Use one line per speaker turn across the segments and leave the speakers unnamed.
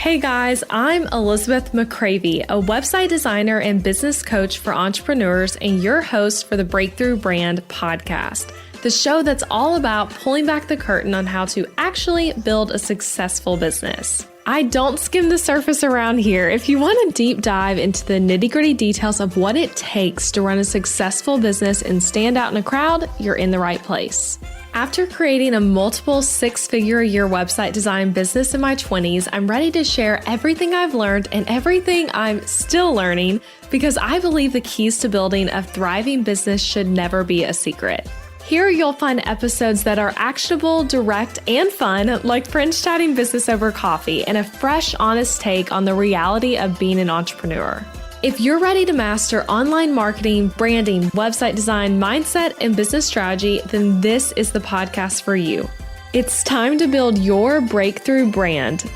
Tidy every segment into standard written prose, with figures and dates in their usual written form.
Hey guys, I'm Elizabeth McCravy, a website designer and business coach for entrepreneurs and your host for the Breakthrough Brand podcast, the show that's all about pulling back the curtain on how to actually build a successful business. I don't skim the surface around here. If you want a deep dive into the nitty-gritty details of what it takes to run a successful business and stand out in a crowd, you're in the right place. After creating a multiple six-figure-a-year website design business in my 20s, I'm ready to share everything I've learned and everything I'm still learning because I believe the keys to building a thriving business should never be a secret. Here you'll find episodes that are actionable, direct, and fun, like friends chatting business over coffee, and a fresh, honest take on the reality of being an entrepreneur. If you're ready to master online marketing, branding, website design, mindset, and business strategy, then this is the podcast for you. It's time to build your breakthrough brand.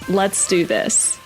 Let's do this.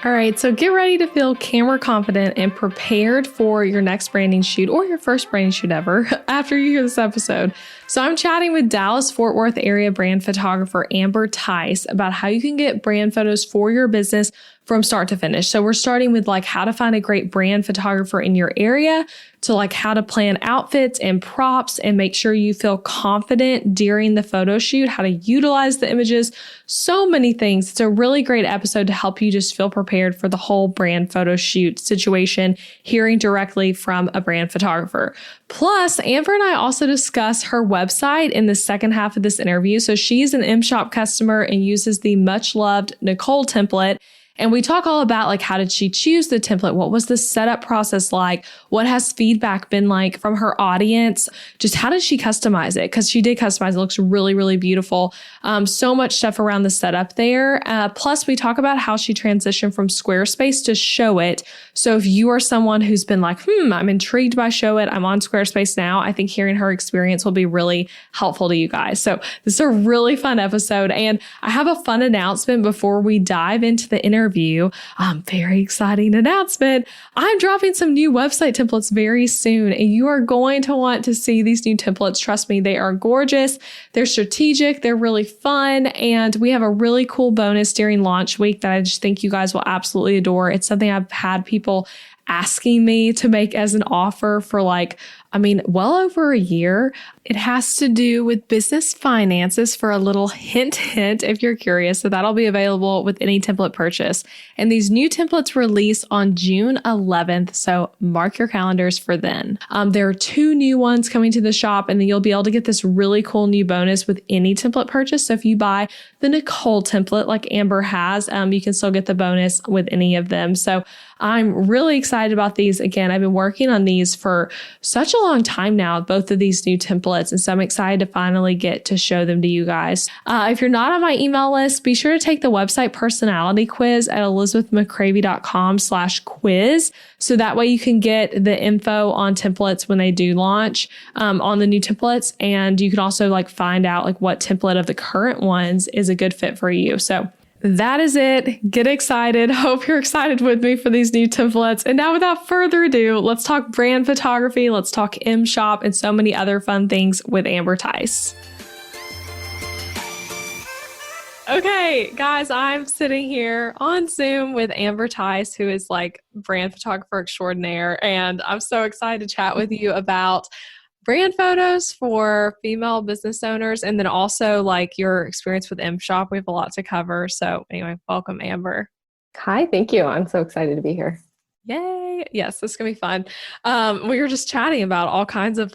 All right, so get ready to feel camera confident and prepared for your next branding shoot or your first branding shoot ever after you hear this episode. So I'm chatting with Dallas-Fort Worth area brand photographer Amber Tice about how you can get brand photos for your business from start to finish. So we're starting with how to find a great brand photographer in your area to how to plan outfits and props and make sure you feel confident during the photo shoot, how to utilize the images, so many things. It's a really great episode to help you just feel prepared for the whole brand photo shoot situation, hearing directly from a brand photographer. Plus, Amber and I also discuss her website in the second half of this interview. So she's an M-Shop customer and uses the much loved Nicole template. And we talk all about how did she choose the template? What was the setup process like? What has feedback been like from her audience? Just how did she customize it? Because she did customize it. It looks really, really beautiful. So much stuff around the setup there. Plus, we talk about how she transitioned from Squarespace to Showit. So if you are someone who's been I'm intrigued by Showit, I'm on Squarespace now, I think hearing her experience will be really helpful to you guys. So this is a really fun episode. And I have a fun announcement before we dive into the interview. Very exciting announcement. I'm dropping some new website templates very soon, and you are going to want to see these new templates. Trust me, they are gorgeous. They're strategic. They're really fun. And we have a really cool bonus during launch week that I just think you guys will absolutely adore. It's something I've had people asking me to make as an offer for well over a year. It has to do with business finances for a little hint, if you're curious. So that'll be available with any template purchase. And these new templates release on June 11th. So mark your calendars for then. There are 2 new ones coming to the shop, and then you'll be able to get this really cool new bonus with any template purchase. So if you buy the Nicole template like Amber has, you can still get the bonus with any of them. So I'm really excited about these. Again, I've been working on these for such a long time now, both of these new templates. And so I'm excited to finally get to show them to you guys. If you're not on my email list, be sure to take the website personality quiz at elizabethmccravy.com/quiz. So that way you can get the info on templates when they do launch on the new templates. And you can also find out what template of the current ones is a good fit for you. So that is it. Get excited. Hope you're excited with me for these new templates. And now without further ado, let's talk brand photography. Let's talk M-Shop and so many other fun things with Amber Tice. Okay, guys, I'm sitting here on Zoom with Amber Tice, who is brand photographer extraordinaire. And I'm so excited to chat with you about brand photos for female business owners, and then also your experience with M-Shop. We have a lot to cover. So anyway, welcome, Amber.
Hi, thank you. I'm so excited to be here.
Yay. Yes, this is going to be fun. We were just chatting about all kinds of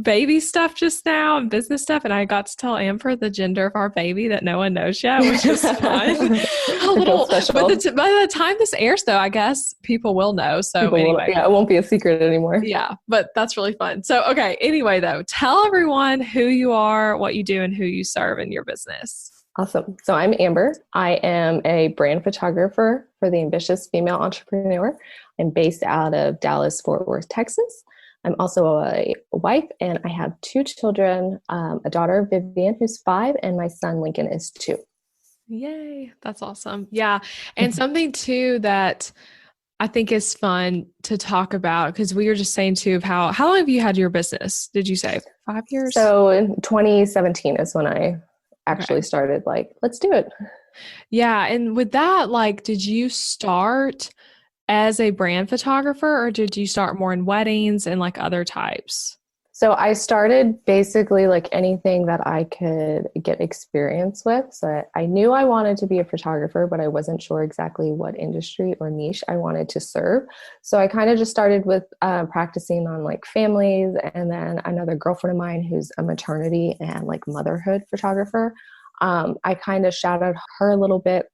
baby stuff just now and business stuff. And I got to tell Amber the gender of our baby that no one knows yet, which is fun. A little special. But by the time this airs, though, I guess people will know. So anyway.
It won't be a secret anymore.
Yeah, but that's really fun. So, okay. Anyway, though, tell everyone who you are, what you do, and who you serve in your business.
Awesome. So I'm Amber. I am a brand photographer for the ambitious female entrepreneur. I'm based out of Dallas-Fort Worth, Texas. I'm also a wife, and I have 2 children, a daughter, Vivian, who's 5, and my son, Lincoln, is 2.
Yay. That's awesome. Yeah. And something too that I think is fun to talk about, because we were just saying too of how long have you had your business? Did you say 5 years?
So in 2017 is when I actually started like, let's do it.
Yeah. And with that, like, did you start as a brand photographer or did you start more in weddings and like other types?
So I started basically like anything that I could get experience with. So I knew I wanted to be a photographer, but I wasn't sure exactly what industry or niche I wanted to serve. So I kind of just started with practicing on like families, and then another girlfriend of mine who's a maternity and like motherhood photographer. I kind of shadowed her a little bit,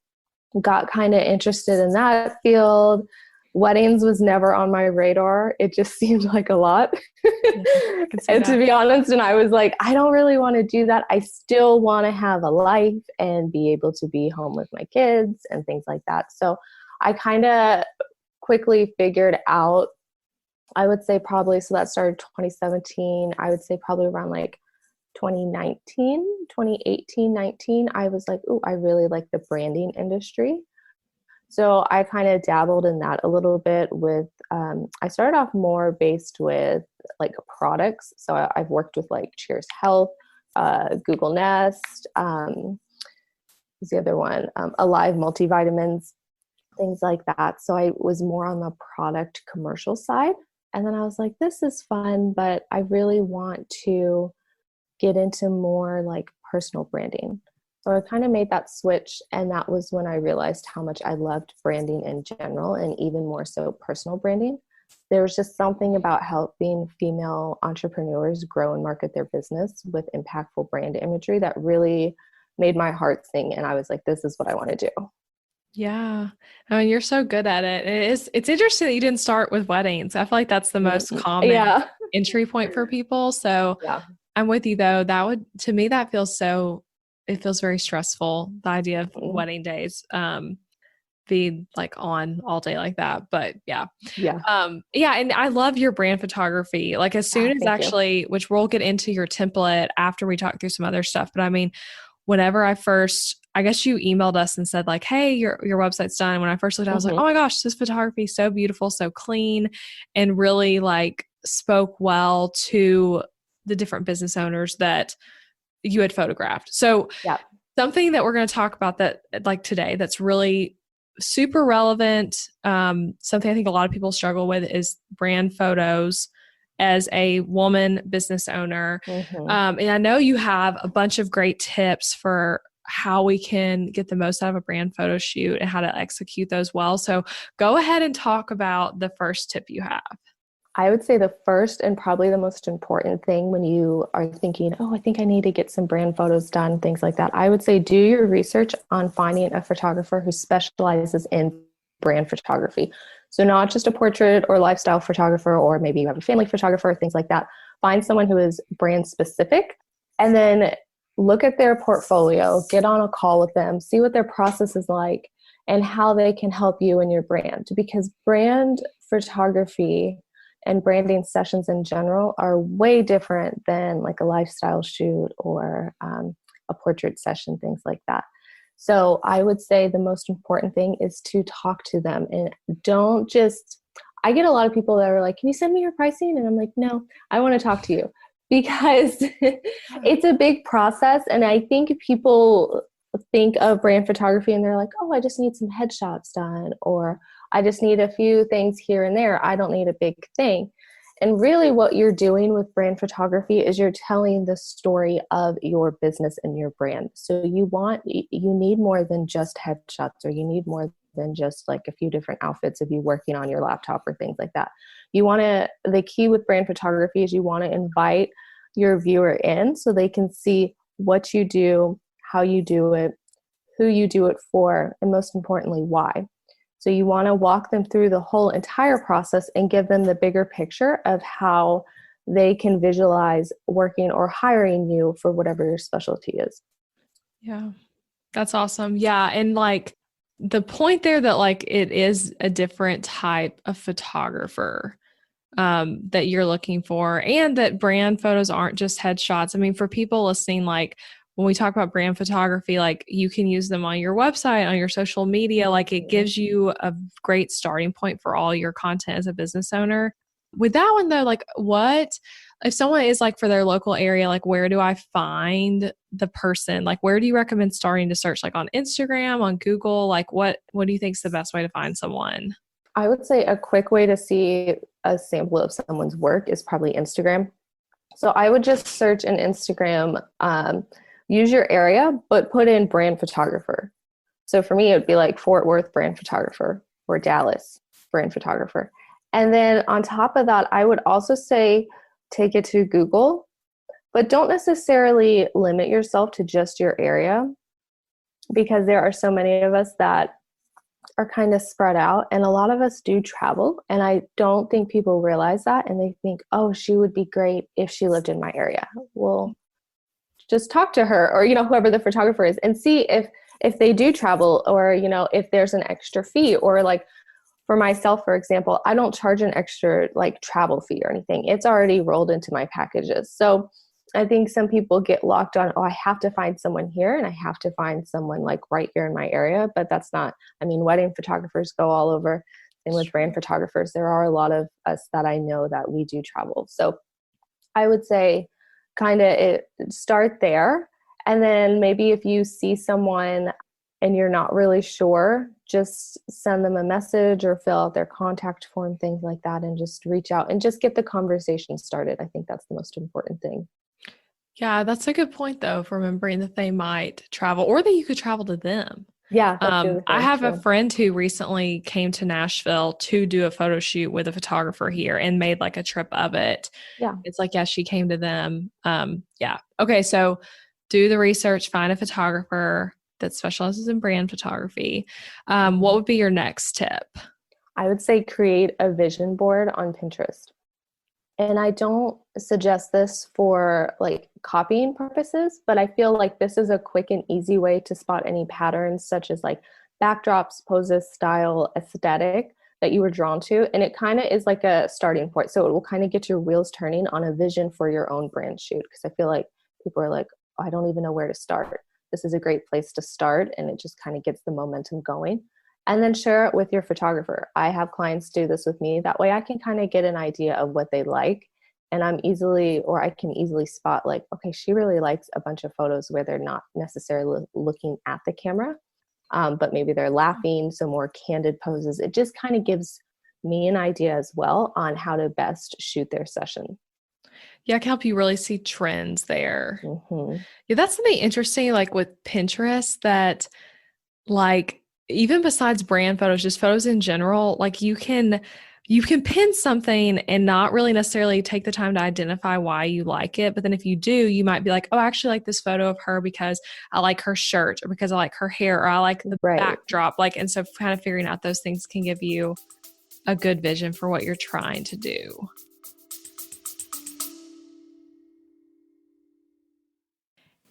got kind of interested in that field. Weddings was never on my radar. It just seemed like a lot.
Yeah, I can see
And
that.
to be honest, and I was like, I don't really want to do that. I still want to have a life and be able to be home with my kids and things like that. So I kind of quickly figured out, I would say probably, so that started 2017. I would say probably around like 2019, 2018, 19, I was like, oh, I really like the branding industry. So I kind of dabbled in that a little bit with, I started off more based with like products. So I've worked with like Cheers Health, Google Nest, what's the other one? Alive multivitamins, things like that. So I was more on the product commercial side. And then I was like, this is fun, but I really want to get into more like personal branding. So I kind of made that switch, and that was when I realized how much I loved branding in general, and even more so personal branding. There was just something about helping female entrepreneurs grow and market their business with impactful brand imagery that really made my heart sing, and I was like, this is what I want to do.
Yeah. I mean, you're so good at it. It's interesting that you didn't start with weddings. I feel like that's the most common
Yeah.
entry point for people. So
Yeah.
I'm with you though. That would, to me, that feels so, it feels very stressful. The idea of wedding days, be like on all day like that. But yeah.
Yeah.
Yeah. And I love your brand photography. Like as soon as
Thank you.
actually, which we'll get into your template after we talk through some other stuff. But I mean, whenever I guess you emailed us and said like, hey, your website's done. When I first looked, I was like, oh my gosh, this photography is so beautiful, so clean, and really like spoke well to the different business owners that you had photographed. So
Yeah.
something that we're going to talk about that like today that's really super relevant, something I think a lot of people struggle with is brand photos as a woman business owner. And I know you have a bunch of great tips for how we can get the most out of a brand photo shoot and how to execute those well. So go ahead and talk about the first tip you have.
I would say the first and probably the most important thing when you are thinking, oh, I think I need to get some brand photos done, things like that, I would say do your research on finding a photographer who specializes in brand photography. So not just a portrait or lifestyle photographer, or maybe you have a family photographer, things like that. Find someone who is brand specific, and then look at their portfolio, get on a call with them, see what their process is like and how they can help you in your brand. Because brand photography and branding sessions in general are way different than like a lifestyle shoot or a portrait session, things like that. So I would say the most important thing is to talk to them, and don't just, I get a lot of people that are like, can you send me your pricing? And I'm like, no, I want to talk to you, because it's a big process. And I think people think of brand photography and they're like, oh, I just need some headshots done, or I just need a few things here and there. I don't need a big thing. And really what you're doing with brand photography is you're telling the story of your business and your brand. So you need more than just headshots, or you need more than just like a few different outfits of you working on your laptop or things like that. The key with brand photography is you want to invite your viewer in so they can see what you do, how you do it, who you do it for, and most importantly, why. So you want to walk them through the whole entire process and give them the bigger picture of how they can visualize working or hiring you for whatever your specialty is.
Yeah, that's awesome. Yeah. And like the point there that like it is a different type of photographer that you're looking for, and that brand photos aren't just headshots. I mean, for people listening, like when we talk about brand photography, like you can use them on your website, on your social media, like it gives you a great starting point for all your content as a business owner. With that one though, like what, if someone is like for their local area, like where do I find the person? Like where do you recommend starting to search? Like on Instagram, on Google? Like what do you think is the best way to find someone?
I would say a quick way to see a sample of someone's work is probably Instagram. So I would just search in Instagram, use your area, but put in brand photographer. So for me, it would be like Fort Worth brand photographer or Dallas brand photographer. And then on top of that, I would also say take it to Google, but don't necessarily limit yourself to just your area, because there are so many of us that are kind of spread out, and a lot of us do travel, and I don't think people realize that, and they think, oh, she would be great if she lived in my area. Well, just talk to her, or whoever the photographer is, and see if they do travel, or if there's an extra fee. Or like for myself, for example, I don't charge an extra like travel fee or anything. It's already rolled into my packages. So I think some people get locked on, oh, I have to find someone here and I have to find someone like right here in my area. But that's not, wedding photographers go all over. And with brand photographers, there are a lot of us that I know that we do travel. So I would say kind of start there. And then maybe if you see someone and you're not really sure, just send them a message or fill out their contact form, things like that, and just reach out and just get the conversation started. I think that's the most important thing.
Yeah, that's a good point though, for remembering that they might travel or that you could travel to them.
Yeah. That's the other thing,
I have a friend who recently came to Nashville to do a photo shoot with a photographer here and made like a trip of it.
Yeah.
It's like, yeah, she came to them. Yeah. Okay. So do the research, find a photographer that specializes in brand photography. What would be your next tip?
I would say create a vision board on Pinterest. And I don't suggest this for like copying purposes, but I feel like this is a quick and easy way to spot any patterns, such as like backdrops, poses, style, aesthetic that you were drawn to. And it kind of is like a starting point. So it will kind of get your wheels turning on a vision for your own brand shoot. Because I feel like people are like, oh, I don't even know where to start. This is a great place to start. And it just kind of gets the momentum going. And then share it with your photographer. I have clients do this with me. That way I can kind of get an idea of what they like. And I can easily spot like, okay, she really likes a bunch of photos where they're not necessarily looking at the camera, but maybe they're laughing, so more candid poses. It just kind of gives me an idea as well on how to best shoot their session.
Yeah, it can help you really see trends there.
Mm-hmm.
Yeah, that's something interesting, like with Pinterest, that like, even besides brand photos, just photos in general, like you can pin something and not really necessarily take the time to identify why you like it. But then if you do, you might be like, oh, I actually like this photo of her because I like her shirt, or because I like her hair, or I like the backdrop. Like, and so kind of figuring out those things can give you a good vision for what you're trying to do.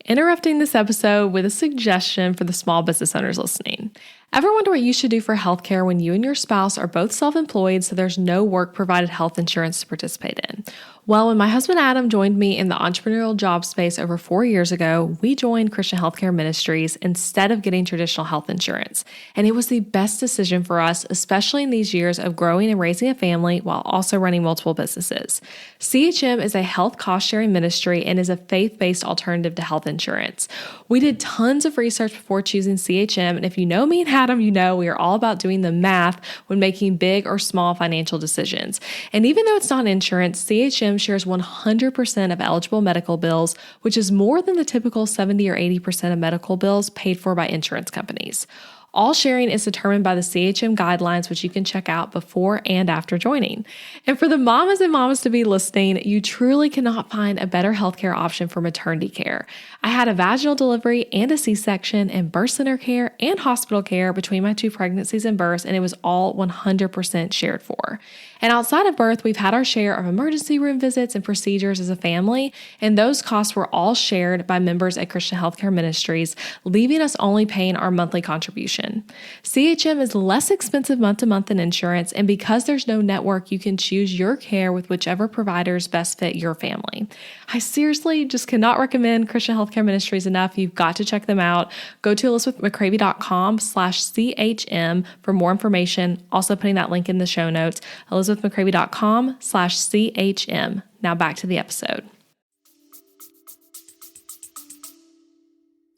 Interrupting this episode with a suggestion for the small business owners listening. Ever wonder what you should do for healthcare when you and your spouse are both self-employed, so there's no work-provided health insurance to participate in? Well, when my husband Adam joined me in the entrepreneurial job space over 4 years ago, we joined Christian Healthcare Ministries instead of getting traditional health insurance. And it was the best decision for us, especially in these years of growing and raising a family while also running multiple businesses. CHM is a health cost-sharing ministry and is a faith-based alternative to health insurance. We did tons of research before choosing CHM, and if you know me and Adam, you know we are all about doing the math when making big or small financial decisions. And even though it's not insurance, CHM shares 100% of eligible medical bills, which is more than the typical 70 or 80% of medical bills paid for by insurance companies. All sharing is determined by the CHM guidelines, which you can check out before and after joining. And for the mamas and mamas to be listening, you truly cannot find a better healthcare option for maternity care. I had a vaginal delivery and a C-section and birth center care and hospital care between my 2 pregnancies and births, and it was all 100% shared for. And outside of birth, we've had our share of emergency room visits and procedures as a family, and those costs were all shared by members at Christian Healthcare Ministries, leaving us only paying our monthly contribution. information. CHM is less expensive month to month than insurance, and because there's no network, you can choose your care with whichever providers best fit your family. I seriously just cannot recommend Christian Healthcare Ministries enough. You've got to check them out. Go to elizabethmccravy.com/CHM for more information. Also putting that link in the show notes, elizabethmccravy.com/CHM. Now back to the episode.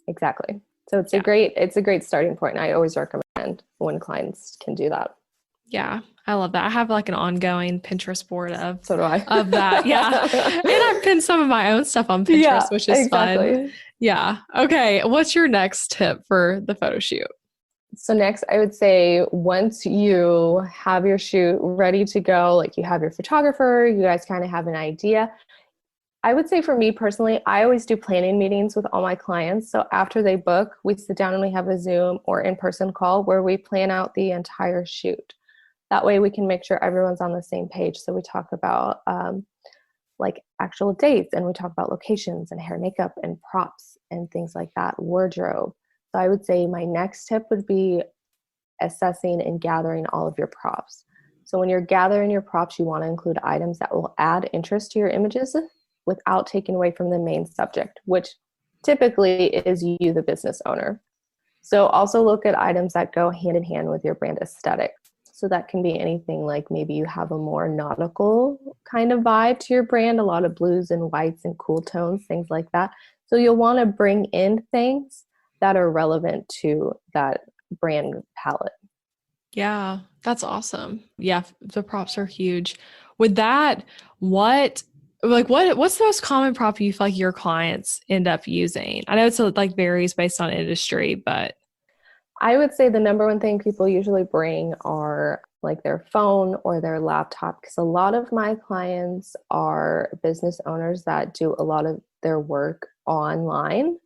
Exactly. So it's a great starting point. And I always recommend when clients can do that.
Yeah, I love that. I have like an ongoing Pinterest board of
So do I.
Of that. Yeah. And I've pinned some of my own stuff on Pinterest, which is fun. Yeah. Okay. What's your next tip for the photo shoot?
So next, I would say once you have your shoot ready to go, like you have your photographer, you guys kind of have an idea. I would say for me personally, I always do planning meetings with all my clients. So after they book, we sit down and we have a Zoom or in-person call where we plan out the entire shoot. That way we can make sure everyone's on the same page. So we talk about like actual dates, and we talk about locations and hair and makeup and props and things like that, wardrobe. So I would say my next tip would be assessing and gathering all of your props. So when you're gathering your props, you want to include items that will add interest to your images without taking away from the main subject, which typically is you, the business owner. So also look at items that go hand in hand with your brand aesthetic. So that can be anything like maybe you have a more nautical kind of vibe to your brand, a lot of blues and whites and cool tones, things like that. So you'll want to bring in things that are relevant to that brand palette.
Yeah, that's awesome. Yeah, the props are huge. With that, what's the most common prop you feel like your clients end up using? I know it's like varies based on industry, but
I would say the number one thing people usually bring are like their phone or their laptop, because a lot of my clients are business owners that do a lot of their work online.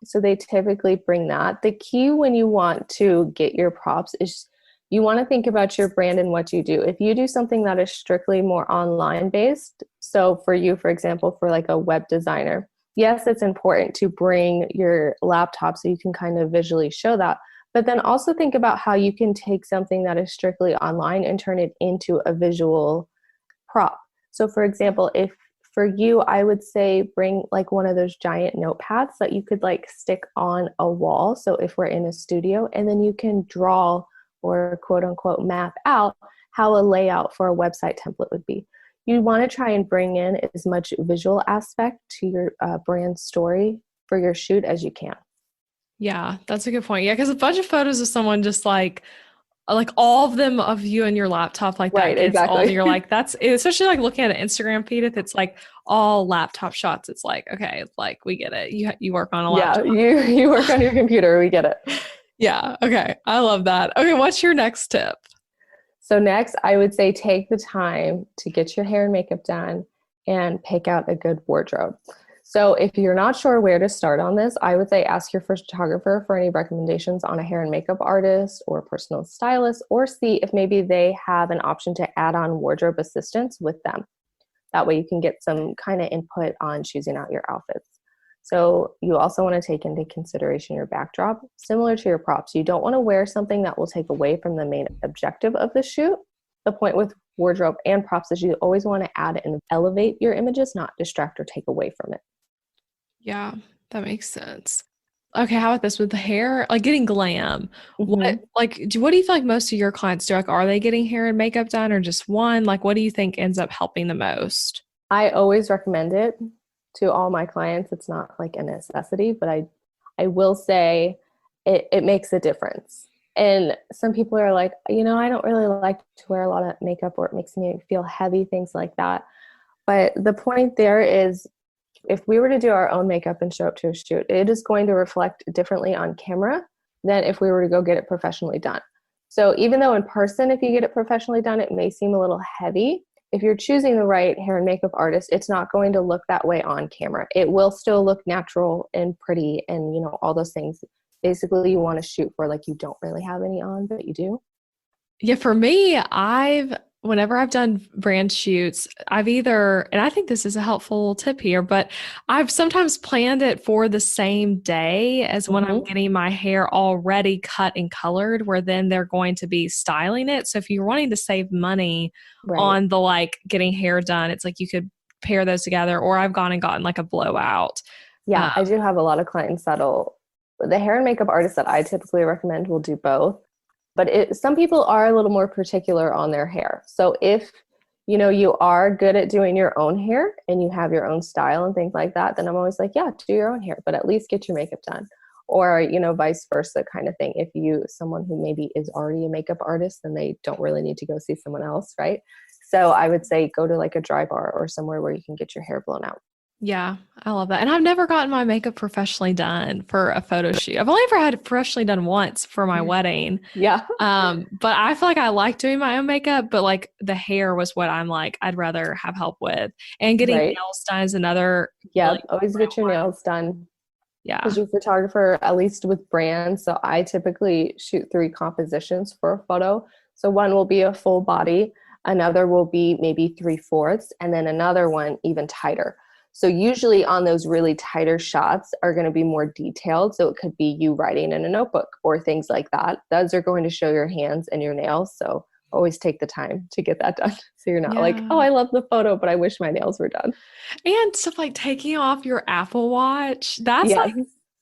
So they typically bring that. The key when you want to get your props is you want to think about your brand and what you do. If you do something that is strictly more online based, so for you, for example, for like a web designer, yes, it's important to bring your laptop so you can kind of visually show that. But then also think about how you can take something that is strictly online and turn it into a visual prop. So for example, if for you, I would say bring like one of those giant notepads that you could like stick on a wall. So if we're in a studio, and then you can draw or quote unquote map out how a layout for a website template would be. You want to try and bring in as much visual aspect to your brand story for your shoot as you can.
Yeah, that's a good point. Yeah, because a bunch of photos of someone just like all of them of you and your laptop, like that
right,
gets
exactly.
all you're like, that's especially like looking at an Instagram feed. If it's like all laptop shots, it's like, okay, like we get it. You work on a laptop.
Yeah, you work on your computer. We get it.
Yeah. Okay. I love that. Okay. What's your next tip?
So next, I would say take the time to get your hair and makeup done and pick out a good wardrobe. So if you're not sure where to start on this, I would say ask your photographer for any recommendations on a hair and makeup artist or personal stylist, or see if maybe they have an option to add on wardrobe assistance with them. That way you can get some kind of input on choosing out your outfits. So you also want to take into consideration your backdrop. Similar to your props, you don't want to wear something that will take away from the main objective of the shoot. The point with wardrobe and props is you always want to add and elevate your images, not distract or take away from it.
Yeah, that makes sense. Okay, how about this with the hair? Like getting glam.
Mm-hmm.
What do you feel like most of your clients do? Like, are they getting hair and makeup done or just one? Like, what do you think ends up helping the most?
I always recommend it to all my clients. It's not like a necessity, but I will say it makes a difference. And some people are like, I don't really like to wear a lot of makeup, or it makes me feel heavy, things like that. But the point there is, if we were to do our own makeup and show up to a shoot, it is going to reflect differently on camera than if we were to go get it professionally done. So even though in person, if you get it professionally done, it may seem a little heavy. If you're choosing the right hair and makeup artist, it's not going to look that way on camera. It will still look natural and pretty and, all those things. Basically, you want to shoot for like you don't really have any on, but you do.
Yeah, for me, I've whenever I've done brand shoots, I've either, and I think this is a helpful tip here, but I've sometimes planned it for the same day as when I'm
Mm-hmm.
getting my hair already cut and colored, where then they're going to be styling it. So if you're wanting to save money
Right.
on the like getting hair done, it's like you could pair those together, or I've gone and gotten like a blowout.
Yeah,
Uh,
I do have a lot of clients that'll, the hair and makeup artists that I typically recommend will do both. But some people are a little more particular on their hair. So if you are good at doing your own hair and you have your own style and things like that, then I'm always like, yeah, do your own hair, but at least get your makeup done. Or, vice versa kind of thing. If someone who maybe is already a makeup artist, then they don't really need to go see someone else, right? So I would say go to like a dry bar or somewhere where you can get your hair blown out.
Yeah, I love that. And I've never gotten my makeup professionally done for a photo shoot. I've only ever had it professionally done once for my wedding.
Yeah.
But I feel like I like doing my own makeup, but like the hair was what I'm like, I'd rather have help with. And getting
Right.
nails done is another
Yeah.
really
Always
important
get your
one.
nails done. Because
Yeah.
you're a photographer, at least with brands. So I typically shoot 3 compositions for a photo. So one will be a full body, another will be maybe 3/4, and then another one even tighter. So usually on those really tighter shots are going to be more detailed. So it could be you writing in a notebook or things like that. Those are going to show your hands and your nails. So always take the time to get that done. So you're not like,
Yeah.
oh, I love the photo, but I wish my nails were done.
And stuff like taking off your Apple Watch. That's
Yes.
like,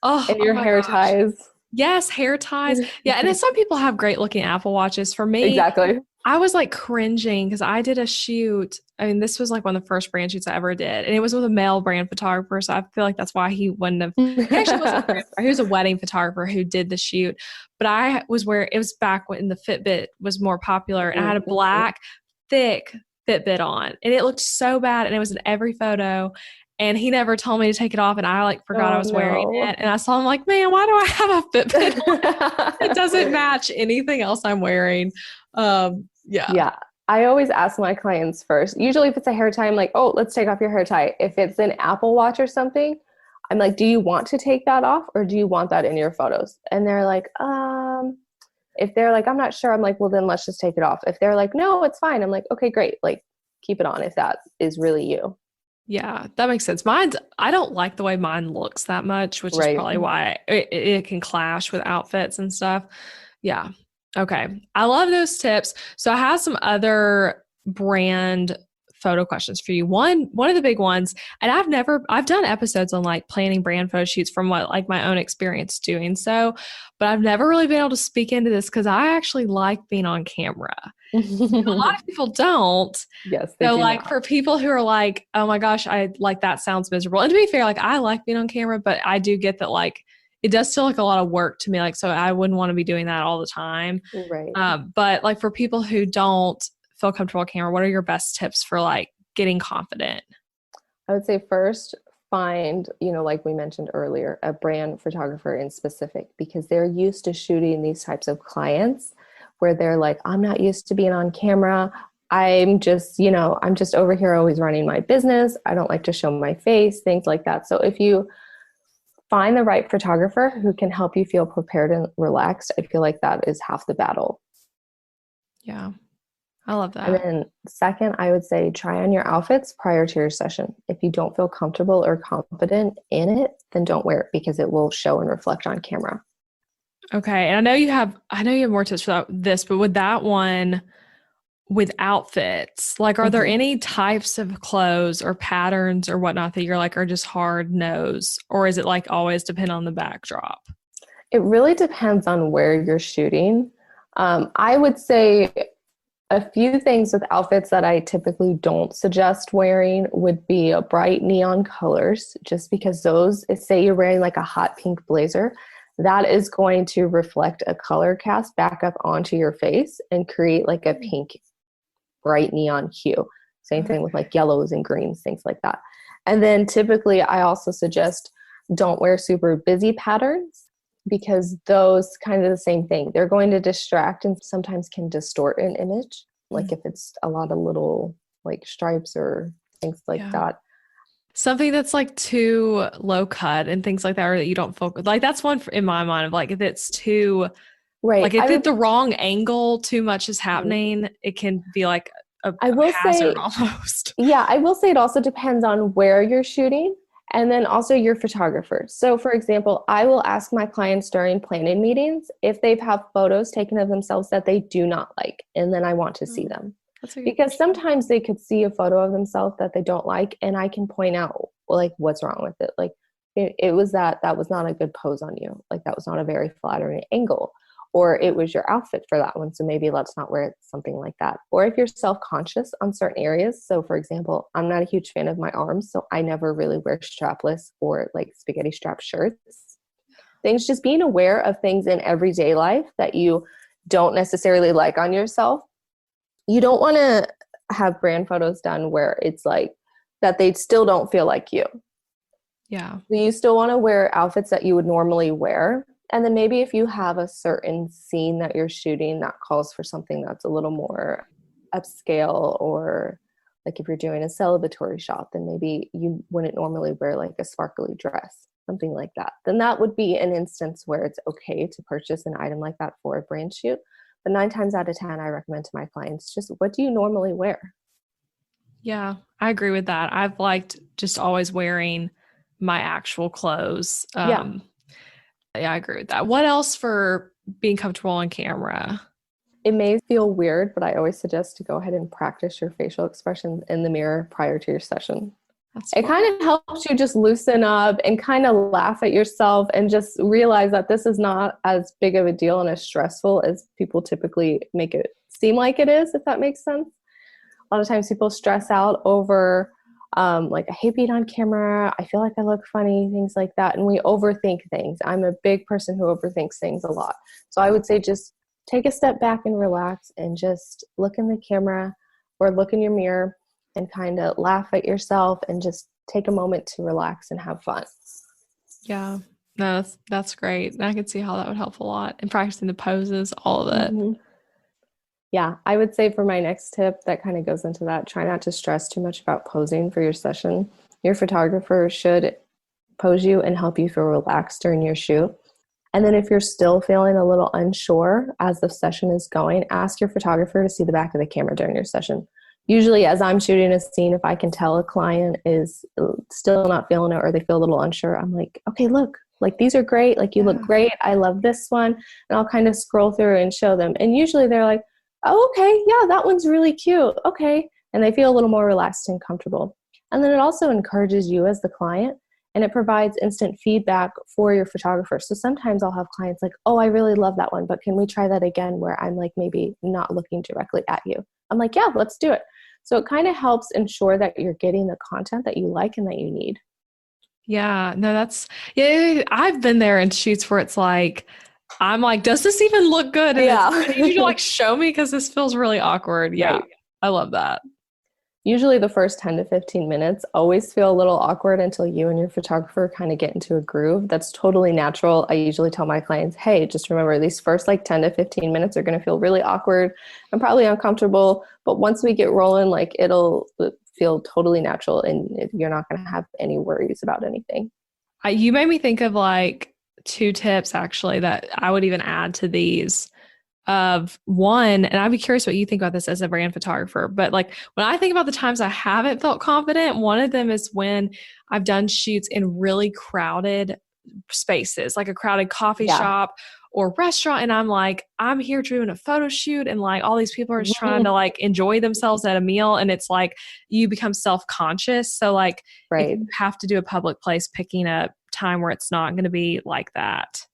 oh,
And
oh
your
my
hair
gosh.
ties.
Yes, hair ties. Yeah, and then some people have great looking Apple Watches. For me,
Exactly.
I was like cringing because I did a shoot. I mean, this was like one of the first brand shoots I ever did, and it was with a male brand photographer. So I feel like that's why he wouldn't have. He actually wasn't a brand photographer. He was a wedding photographer who did the shoot. But I was where it was back when the Fitbit was more popular, and I had a
Mhm.
black, thick Fitbit on, and it looked so bad, and it was in every photo. And he never told me to take it off, and I like forgot I
Oh
was wearing
no.
it. And I saw him like, man, why do I have a Fitbit on? It doesn't match anything else I'm wearing. Yeah.
Yeah. I always ask my clients first. Usually if it's a hair tie, I'm like, oh, let's take off your hair tie. If it's an Apple Watch or something, I'm like, do you want to take that off or do you want that in your photos? And they're like, if they're like, I'm not sure, I'm like, well, then let's just take it off. If they're like, no, it's fine. I'm like, okay, great. Like, keep it on if that is really you.
Yeah, that makes sense. I don't like the way mine looks that much, which is
Right.
probably why it can clash with outfits and stuff. Yeah. Okay. I love those tips. So I have some other brand photo questions for you. One of the big ones, and I've done episodes on like planning brand photo shoots from what like my own experience doing so, but I've never really been able to speak into this because I actually like being on camera. A lot of people don't.
Yes, they
So
do
like
not.
for people who are like, oh my gosh, I like that sounds miserable. And to be fair, like I like being on camera, but I do get that like it does feel like a lot of work to me. Like so I wouldn't want to be doing that all the time.
Right.
But like for people who don't feel comfortable on camera, what are your best tips for like getting confident?
I would say first find, like we mentioned earlier, a brand photographer in specific because they're used to shooting these types of clients where they're like, I'm not used to being on camera. I'm just over here always running my business. I don't like to show my face, things like that. So if you find the right photographer who can help you feel prepared and relaxed, I feel like that is half the battle.
Yeah, I love
And
that.
then second, I would say try on your outfits prior to your session. If you don't feel comfortable or confident in it, then don't wear it because it will show and reflect on camera.
Okay. And I know you have more tips for this, but with that one, with outfits, like, are there
Mhm.
any types of clothes or patterns or whatnot that you're like, are just hard nose? Or is it like always depend on the backdrop?
It really depends on where you're shooting. I would say a few things with outfits that I typically don't suggest wearing would be a bright neon colors, just because those, say you're wearing like a hot pink blazer, that is going to reflect a color cast back up onto your face and create like a pink, bright neon hue. Same thing with like yellows and greens, things like that. And then typically, I also suggest don't wear super busy patterns because those kind of the same thing. They're going to distract and sometimes can distort an image. Like if it's a lot of little like stripes or things like
Yeah.
that.
Something that's like too low cut and things like that, or that you don't focus. Like that's one in my mind of like if it's too,
Right.
like if it's the wrong angle, too much is happening, it can be like
I will
hazard
say,
almost.
yeah, I will say it also depends on where you're shooting and then also your photographer. So for example, I will ask my clients during planning meetings if they've have photos taken of themselves that they do not like, and then I want to see them.
That's a good
Because
question.
sometimes they could see a photo of themselves that they don't like, and I can point out like what's wrong with it. Like it was that was not a good pose on you. Like that was not a very flattering angle. Or it was your outfit for that one. So maybe let's not wear something like that. Or if you're self-conscious on certain areas. So for example, I'm not a huge fan of my arms. So I never really wear strapless or like spaghetti strap shirts. Things, just being aware of things in everyday life that you don't necessarily like on yourself. You don't want to have brand photos done where it's like that they still don't feel like you.
Yeah.
You still want to wear outfits that you would normally wear. And then maybe if you have a certain scene that you're shooting that calls for something that's a little more upscale, or like if you're doing a celebratory shot, then maybe you wouldn't normally wear like a sparkly dress, something like that. Then that would be an instance where it's okay to purchase an item like that for a brand shoot. But 9 times out of 10, I recommend to my clients, just what do you normally wear?
Yeah, I agree with that. I've liked just always wearing my actual clothes.
Yeah.
Yeah, I agree with that. What else for being comfortable on camera?
It may feel weird, but I always suggest to go ahead and practice your facial expressions in the mirror prior to your session.
That's
It
fun.
kind of helps you just loosen up and kind of laugh at yourself and just realize that this is not as big of a deal and as stressful as people typically make it seem like it is, if that makes sense. A lot of times people stress out over like, I hate being on camera, I feel like I look funny, things like that. And we overthink things. I'm a big person who overthinks things a lot. So I would say just take a step back and relax and just look in the camera or look in your mirror and kind of laugh at yourself and just take a moment to relax and have fun.
Yeah. No, that's great. I can see how that would help a lot. And practicing the poses, all of it.
Mm-hmm. Yeah, I would say for my next tip that kind of goes into that, try not to stress too much about posing for your session. Your photographer should pose you and help you feel relaxed during your shoot. And then if you're still feeling a little unsure as the session is going, ask your photographer to see the back of the camera during your session. Usually as I'm shooting a scene, if I can tell a client is still not feeling it or they feel a little unsure, I'm like, okay, look, like these are great. Like you look great. I love this one. And I'll kind of scroll through and show them. And usually they're like, oh, okay, yeah, that one's really cute. Okay. And they feel a little more relaxed and comfortable. And then it also encourages you as the client, and it provides instant feedback for your photographer. So sometimes I'll have clients like, oh, I really love that one, but can we try that again where I'm like maybe not looking directly at you? I'm like, yeah, let's do it. So it kind of helps ensure that you're getting the content that you like and that you need.
Yeah, no, yeah, I've been there in shoots where it's like, I'm like, does this even look good? And
Yeah.
I need you to like show me because this feels really awkward. Yeah,
Right.
I love that.
Usually the first 10 to 15 minutes always feel a little awkward until you and your photographer kind of get into a groove. That's totally natural. I usually tell my clients, hey, just remember these first like 10 to 15 minutes are going to feel really awkward and probably uncomfortable. But once we get rolling, like it'll feel totally natural and you're not going to have any worries about anything.
You made me think of like 2 tips actually that I would even add to these. Of one, and I'd be curious what you think about this as a brand photographer, but like when I think about the times I haven't felt confident, one of them is when I've done shoots in really crowded spaces, like a crowded coffee shop or restaurant. And I'm like, I'm here doing a photo shoot and like all these people are just trying to like enjoy themselves at a meal. And it's like you become self-conscious. So like if
Right.
you have to do a public place, picking a time where it's not going to be like that.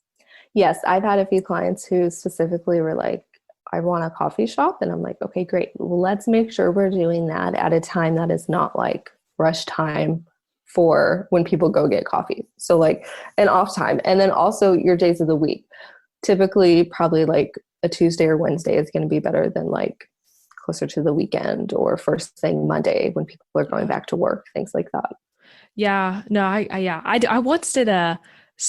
Yes, I've had a few clients who specifically were like, I want a coffee shop. And I'm like, okay, great. Well, let's make sure we're doing that at a time that is not like rush time for when people go get coffee. So like an off time. And then also your days of the week. Typically, probably like a Tuesday or Wednesday is going to be better than like closer to the weekend or first thing Monday when people are going back to work, things like that.
Yeah, no, I once did a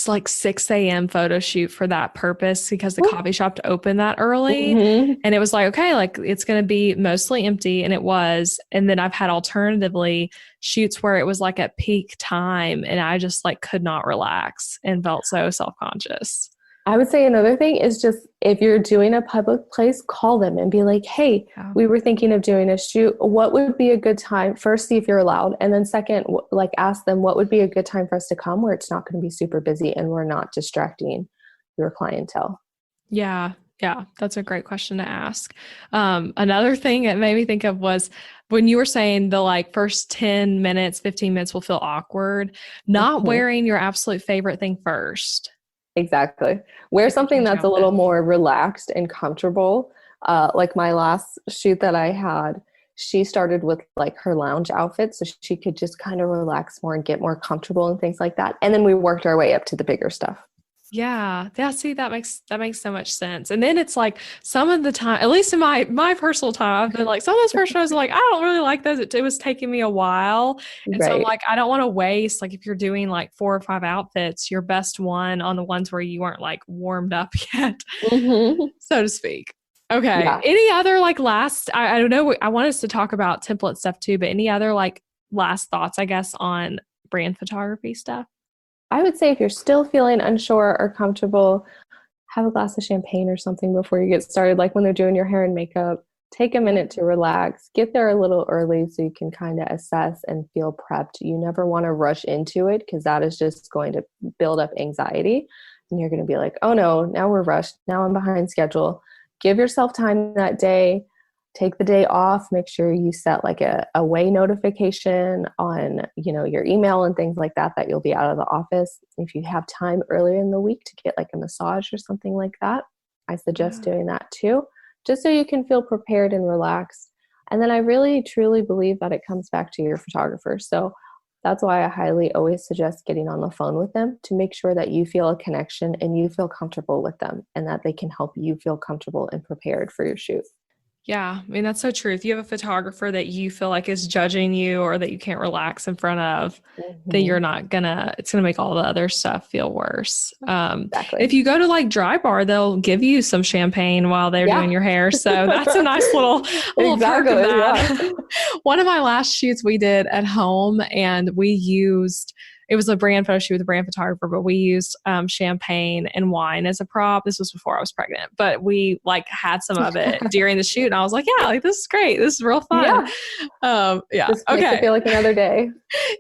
like 6 a.m. photo shoot for that purpose because the coffee shop opened that early.
Mm-hmm.
And it was like, okay, like it's going to be mostly empty. And it was. And then I've had alternatively shoots where it was like at peak time and I just like could not relax and felt so self-conscious.
I would say another thing is just if you're doing a public place, call them and be like, hey,
Yeah.
we were thinking of doing a shoot. What would be a good time? First, see if you're allowed. And then second, like ask them what would be a good time for us to come where it's not going to be super busy and we're not distracting your clientele.
Yeah. Yeah. That's a great question to ask. Another thing it made me think of was when you were saying the like first 10 minutes, 15 minutes will feel awkward, not
Mhm.
wearing your absolute favorite thing first.
Exactly. Wear
Like a
something
change
that's a
outfit.
little more relaxed and comfortable. Like my last shoot that I had, she started with like her lounge outfit so she could just kind of relax more and get more comfortable and things like that. And then we worked our way up to the bigger stuff.
Yeah. Yeah. See, that makes so much sense. And then it's like some of the time, at least in my personal time, I've been like, some of those first shows are like, I don't really like those. It was taking me a while. And so I'm
Right.
like, I don't want to waste, like if you're doing like 4 or 5 outfits, your best one on the ones where you weren't like warmed up yet,
Hmm.
so to speak. Okay.
Yeah.
Any other like last, I don't know. I want us to talk about template stuff too, but any other like last thoughts, I guess, on brand photography stuff?
I would say if you're still feeling unsure or comfortable, have a glass of champagne or something before you get started. Like when they're doing your hair and makeup, take a
Yeah.
minute to relax, get there a little early so you can kind of assess and feel prepped. You never want to rush into it because that is just going to build up anxiety. And you're going to be like, oh no, now we're rushed. Now I'm behind schedule. Give yourself time that day. Take the day off. Make sure you set like a away notification on, your email and things like that, that you'll be out of the office. If you have time earlier in the week to get like a massage or something like that, I suggest
Yeah.
doing that too, just so you can feel prepared and relaxed. And then I really truly believe that it comes back to your photographer. So that's why I highly always suggest getting on the phone with them to make sure that you feel a connection and you feel comfortable with them and that they can help you feel comfortable and prepared for your shoot.
Yeah, I mean, that's so true. If you have a photographer that you feel like is judging you or that you can't relax in front of, then
Mhm.
you're not gonna, it's gonna make all the other stuff feel worse.
Exactly.
If you go to like Dry Bar, they'll give you some champagne while they're doing
Yeah.
your hair. So that's a little perk of
Exactly.
that.
Yeah.
One of my last shoots we did at home and we used, it was a brand photo shoot with a brand photographer, but we used champagne and wine as a prop. This was before I was pregnant, but we like had some of it during the shoot. And I was like, yeah, like this is great. This is real fun.
Yeah.
Yeah.
Just makes it
Okay.
feel like another day.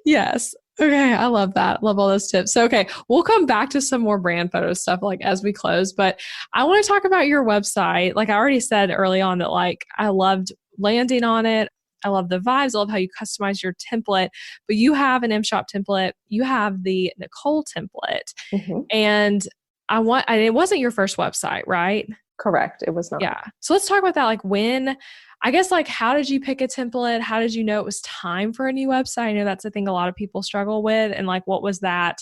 Yes. Okay. I love that. Love all those tips. So, okay. We'll come back to some more brand photo stuff like as we close, but I want to talk about your website. Like I already said early on that like I loved landing on it. I love the vibes. I love how you customize your template, but you have an M Shop template. You have the Nicole template
Hmm.
and it wasn't your first website, right?
Correct. It was not.
Yeah. So let's talk about that. Like I guess like how did you pick a template? How did you know it was time for a new website? I know that's a thing a lot of people struggle with. And like what was that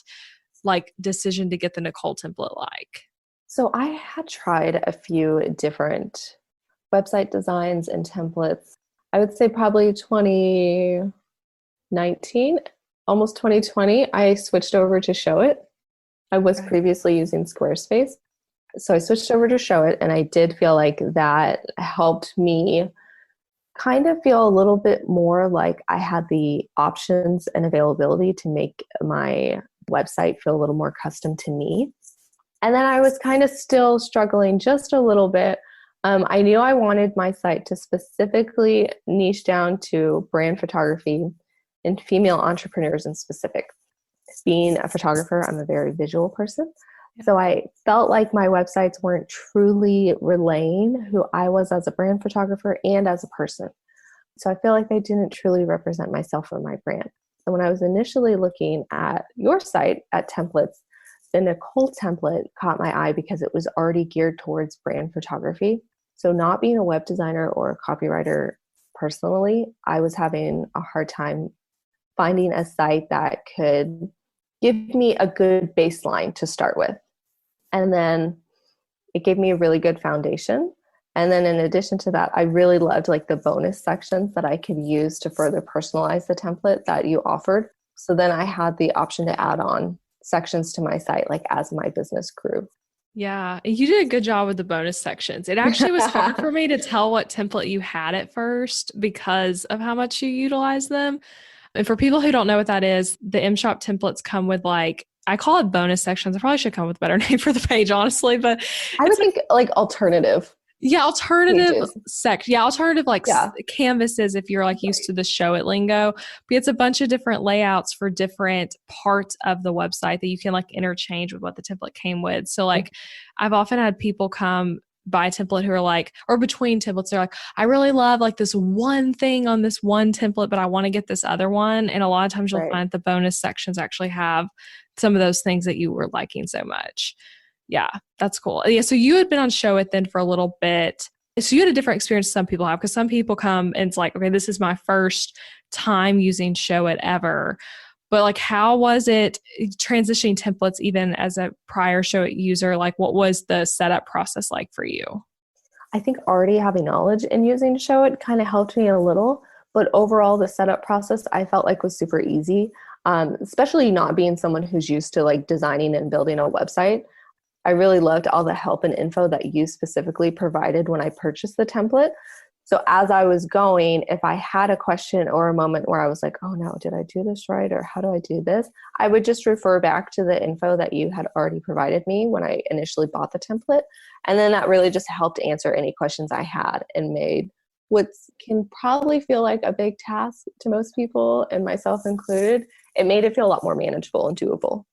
like decision to get the Nicole template like?
So I had tried a few different website designs and templates. I would say probably 2019, almost 2020, I switched over to Show It. I was
Okay.
previously using Squarespace. So I switched over to Show It, and I did feel like that helped me kind of feel a little bit more like I had the options and availability to make my website feel a little more custom to me. And then I was kind of still struggling just a little bit. I knew I wanted my site to specifically niche down to brand photography and female entrepreneurs in specific. Being a photographer, I'm a very visual person.
Yeah.
So I felt like my websites weren't truly relaying who I was as a brand photographer and as a person. So I feel like they didn't truly represent myself or my brand. So when I was initially looking at your site at templates, the Nicole template caught my eye because it was already geared towards brand photography. So not being a web designer or a copywriter personally, I was having a hard time finding a site that could give me a good baseline to start with. And then it gave me a really good foundation. And then in addition to that, I really loved like the bonus sections that I could use to further personalize the template that you offered. So then I had the option to add on sections to my site, like as my business grew.
Yeah, you did a good job with the bonus sections. It actually was hard for me to tell what template you had at first because of how much you utilize them. And for people who don't know what that is, the M Shop templates come with like I call it bonus sections. I probably should come up with a better name for the page, honestly, but
I would think like alternative
yeah, alternative
pages.
section. Yeah, alternative like
Yeah,
canvases if you're like used to the show it lingo. But it's a bunch of different layouts for different parts of the website that you can like interchange with what the template came with. So like I've often had people come buy a template who are like, or between templates, they're like, I really love like this one thing on this one template, but I want to get this other one. And a lot of times you'll
right.
find the bonus sections actually have some of those things that you were liking so much. Yeah, that's cool. Yeah, so you had been on Show It then for a little bit. So you had a different experience some people have because some people come and it's like, okay, this is my first time using Show It ever. But like, how was it transitioning templates even as a prior Show It user? Like, what was the setup process like for you?
I think already having knowledge in using Show It kind of helped me a little, but overall the setup process I felt like was super easy, especially not being someone who's used to like designing and building a website. I really loved all the help and info that you specifically provided when I purchased the template. So as I was going, if I had a question or a moment where I was like, oh no, did I do this right? Or how do I do this? I would just refer back to the info that you had already provided me when I initially bought the template. And then that really just helped answer any questions I had and made what can probably feel like a big task to most people, and myself included. It made it feel a lot more manageable and doable.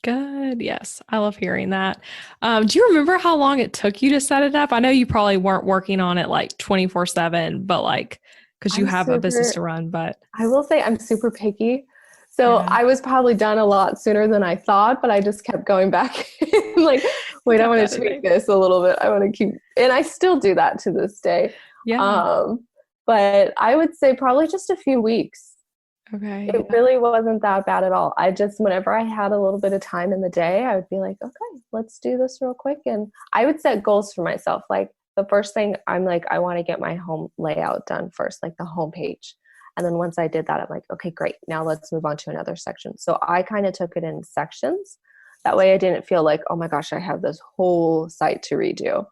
Good. Yes. I love hearing that. Do you remember how long it took you to set it up? I know you probably weren't working on it like 24/7, but like, because you
I'm
have a business
super,
to run, but
I will say I'm super picky. So
yeah,
I was probably done a lot sooner than I thought, but I just kept going back like,
you
wait, I
kept
want to tweak
editing.
this a little bit. I want to keep, and I still do that to this day.
Yeah.
Um, but I would say probably just a few weeks.
Okay.
It really wasn't that bad at all. I just, whenever I had a little bit of time in the day, I would be like, okay, let's do this real quick. And I would set goals for myself. Like the first thing I'm like, I want to get my home layout done first, like the home page. And then once I did that, I'm like, okay, great. Now let's move on to another section. So I kind of took it in sections. That way I didn't feel like, oh my gosh, I have this whole site to redo.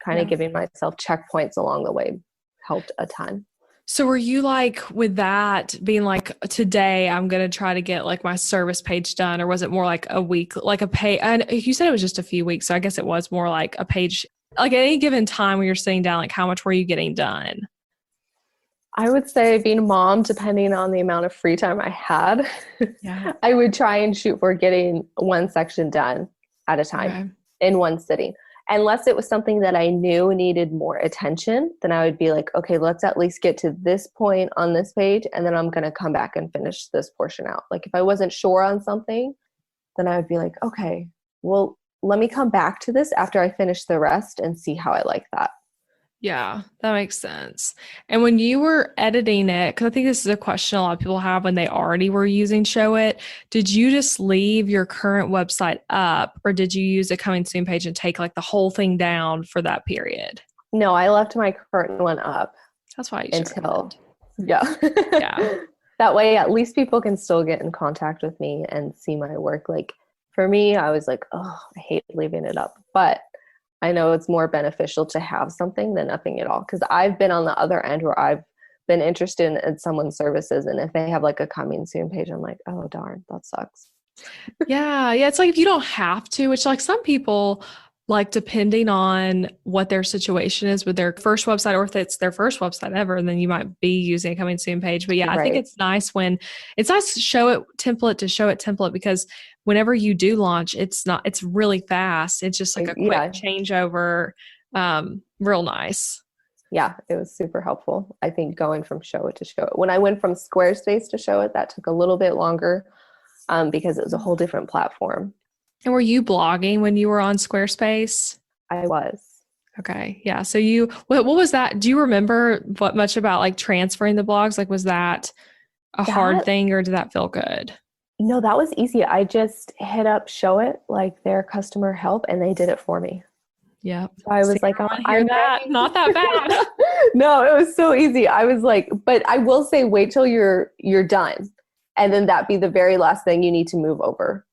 Kind of
Yeah.
giving myself checkpoints along the way helped a ton.
So were you like with that being like today I'm gonna try to get like my service page done, or was it more like a week, like a pay? And you said it was just a few weeks, so I guess it was more like a page. Like at any given time when you're sitting down, like how much were you getting done?
I would say being a mom, depending on the amount of free time I had,
Yeah.
I would try and shoot for getting one section done at a time
Okay.
in one sitting. Unless it was something that I knew needed more attention, then I would be like, okay, let's at least get to this point on this page, and then I'm going to come back and finish this portion out. Like if I wasn't sure on something, then I would be like, okay, well, let me come back to this after I finish the rest and see how I like that.
Yeah, that makes sense. And when you were editing it, because I think this is a question a lot of people have when they already were using Show It, did you just leave your current website up, or did you use a coming soon page and take like the whole thing down for that period?
No, I left my current one up
That's why you should
until,
recommend.
yeah.
Yeah.
That way, at least people can still get in contact with me and see my work. Like for me, I was like, oh, I hate leaving it up. But I know it's more beneficial to have something than nothing at all. Because I've been on the other end where I've been interested in someone's services. And if they have like a coming soon page, I'm like, oh, darn, that sucks.
Yeah. Yeah. It's like if you don't have to, which like some people, like depending on what their situation is with their first website, or if it's their first website ever, then you might be using a coming soon page. But yeah, I think
Right.
it's nice when it's nice to show it template because whenever you do launch, it's really fast. It's just like a quick
Yeah.
changeover. Real nice.
Yeah. It was super helpful. I think going from Show It to Show It. When I went from Squarespace to Show It, that took a little bit longer because it was a whole different platform.
And were you blogging when you were on Squarespace?
I was.
Okay. Yeah. So what was that? Do you remember what much about like transferring the blogs? Like, was that a hard
That
thing or did that feel good?
No, that was easy. I just hit up Show It, like their customer help, and they did it for me.
Yep.
So I
See,
was like,
I want to hear
I'm
that.
ready.
Not that bad.
No, it was so easy. I was like, but I will say, wait till you're done, and then that be the very last thing you need to move over.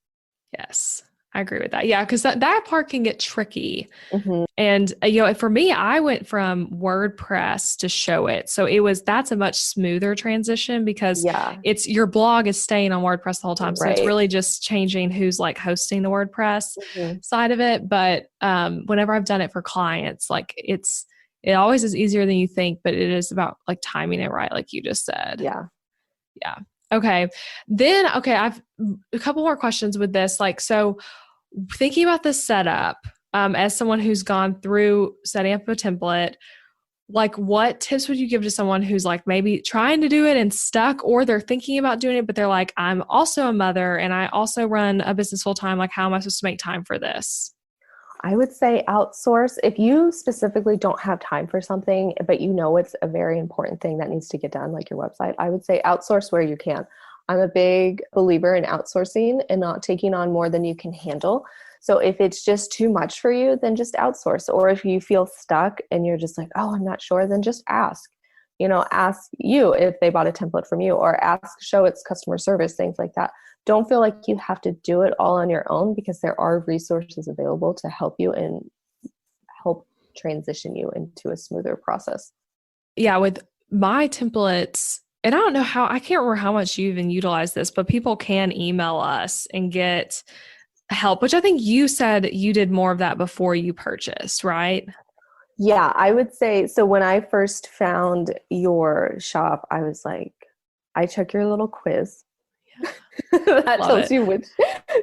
Yes. I agree with that. Yeah. Cause that part can get tricky.
Mm-hmm.
And, for me, I went from WordPress to Show It. So that's a much smoother transition because
Yeah.
your blog is staying on WordPress the whole time. So it's
Right.
really just changing who's like hosting the WordPress
Mm-hmm.
side of it. But whenever I've done it for clients, like it always is easier than you think, but it is about like timing it right, like you just said.
Yeah.
Yeah. Okay. I've a couple more questions with this. Like, so thinking about the setup, as someone who's gone through setting up a template, like what tips would you give to someone who's like maybe trying to do it and stuck, or they're thinking about doing it, but they're like, I'm also a mother and I also run a business full time. Like, how am I supposed to make time for this?
I would say outsource. If you specifically don't have time for something, but you know it's a very important thing that needs to get done, like your website, I would say outsource where you can. I'm a big believer in outsourcing and not taking on more than you can handle. So if it's just too much for you, then just outsource. Or if you feel stuck and you're just like, oh, I'm not sure, then just ask. Ask you if they bought a template from you, or ask Show It's customer service, things like that. Don't feel like you have to do it all on your own, because there are resources available to help you and help transition you into a smoother process.
Yeah. With my templates, and I can't remember how much you even utilize this, but people can email us and get help, which I think you said you did more of that before you purchased, right?
Yeah, I would say so. When I first found your shop, I was like, I took your little quiz.
Yeah.
That
Love
tells
it.
you which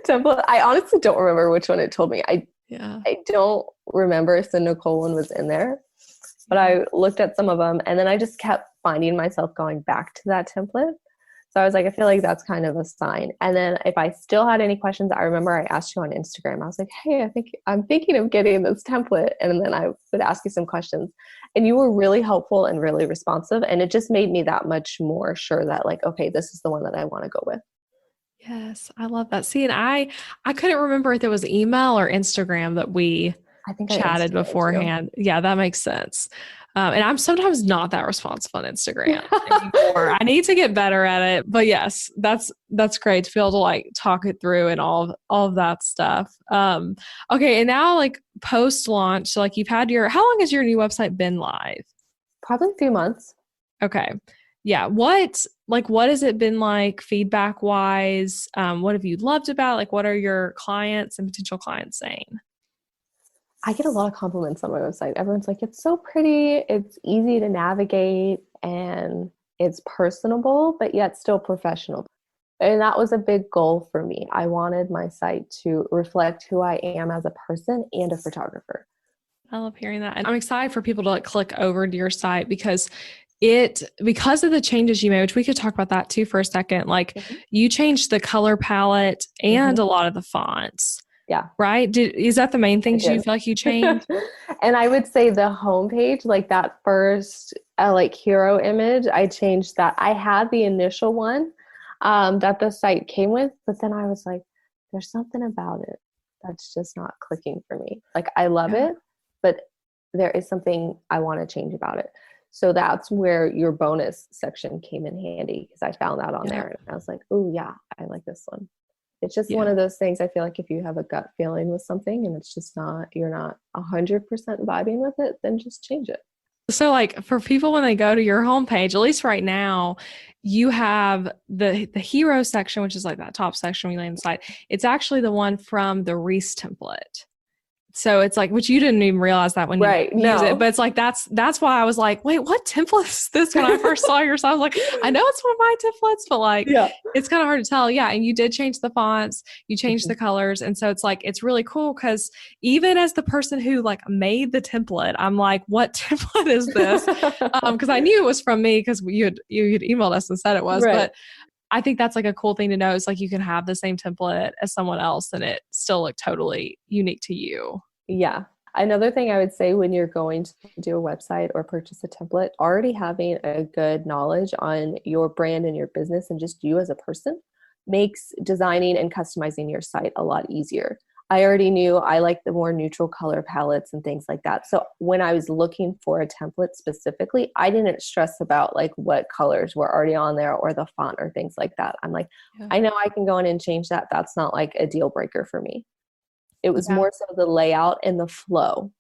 template. I honestly don't remember which one it told me.
Yeah.
I don't remember if the Nicole one was in there, but I looked at some of them, and then I just kept finding myself going back to that template. So I was like, I feel like that's kind of a sign. And then if I still had any questions, I remember I asked you on Instagram. I was like, hey, I'm thinking of getting this template. And then I would ask you some questions. And you were really helpful and really responsive. And it just made me that much more sure that like, okay, this is the one that I want to go with.
Yes, I love that. See, and I couldn't remember if it was email or Instagram that we
I think I
chatted
Instagrammed you.
beforehand. Yeah, that makes sense. And I'm sometimes not that responsive on Instagram anymore. I need to get better at it. But yes, that's great to be able to like talk it through and all of that stuff. Okay, and now like post launch, so like how long has your new website been live?
Probably a few months.
Okay. Yeah. What has it been like feedback wise? What have you loved about? Like, what are your clients and potential clients saying?
I get a lot of compliments on my website. Everyone's like, it's so pretty, it's easy to navigate, and it's personable, but yet still professional. And that was a big goal for me. I wanted my site to reflect who I am as a person and a photographer.
I love hearing that. And I'm excited for people to like click over to your site because of the changes you made, which we could talk about that too for a second. Like you changed the color palette and a lot of the fonts.
Yeah.
Right? Is that the main things you feel like you changed?
And I would say the homepage, like that first like hero image, I changed that. I had the initial one that the site came with, but then I was like, there's something about it that's just not clicking for me. Like I love it, but there is something I want to change about it. So that's where your bonus section came in handy, because I found that on there and I was like, oh yeah, I like this one. It's just one of those things. I feel like if you have a gut feeling with something and it's just you're not 100% vibing with it, then just change it.
So like for people, when they go to your homepage, at least right now, you have the hero section, which is like that top section we lay on the side. It's actually the one from the Reese template. So it's like, which you didn't even realize that when you use it, but it's like, that's why I was like, wait, what template is this? When I first saw yours, I was like, I know it's one of my templates, but like, it's kind of hard to tell. Yeah. And you did change the fonts, you changed the colors. And so it's like, it's really cool. Cause even as the person who like made the template, I'm like, what template is this? Cause I knew it was from me, cause you had emailed us and said it was, but I think that's like a cool thing to know. Is like you can have the same template as someone else and it still look totally unique to you.
Yeah. Another thing I would say when you're going to do a website or purchase a template, already having a good knowledge on your brand and your business and just you as a person makes designing and customizing your site a lot easier. I already knew I like the more neutral color palettes and things like that. So when I was looking for a template specifically, I didn't stress about like what colors were already on there or the font or things like that. I'm like, I know I can go in and change that. That's not like a deal breaker for me. It was more so the layout and the flow